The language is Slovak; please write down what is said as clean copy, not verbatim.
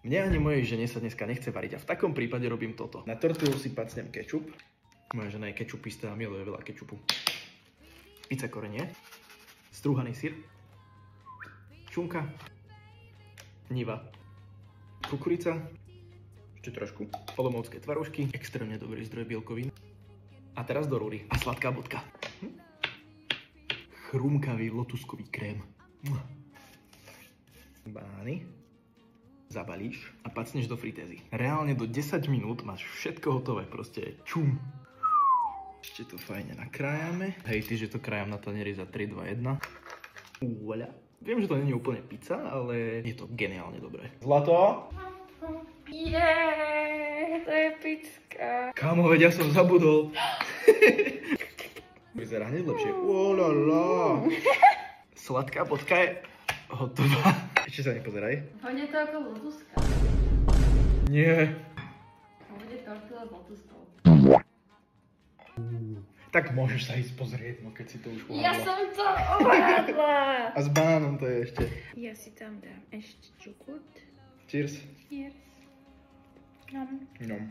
Mne ani mojej žene sa dneska nechce variť a v takom prípade robím toto. Na tortilu si pacnem kečup. Moja žena je kečupista a miluje veľa kečupu. Pizza korenie, strúhaný syr, šunka, niva, kukurica, ešte trošku, olomoucké tvarožky, extrémne dobrý zdroj bielkovín. A teraz do rúry a sladká bodka. Chrumkavý lotuskový krém. Banány. Zabalíš a pacneš do fritézy. Reálne do 10 minút máš všetko hotové, proste čum. Ešte to fajne nakrájame. Hej, ty, že to krájam na tanieri za 3, 2, 1. Uvoľa. Viem, že to nie je úplne pizza, ale je to geniálne dobré. Zlato? To je pizka. Kámo, veď ja som zabudol. Vyzerá hneď lepšie. Olala. Sladká bodka je hotová. Ešte sa nepozeraj. Hodne to ako lotuska. Nie. Hodne tortila s lotuskou. Tak môžeš sa ísť pozrieť, no keď si to už uhádla. Ja som to uhádla. A s banánom to je ešte. Ja si tam dám ešte čukut. Cheers. Cheers. Nom. Nom.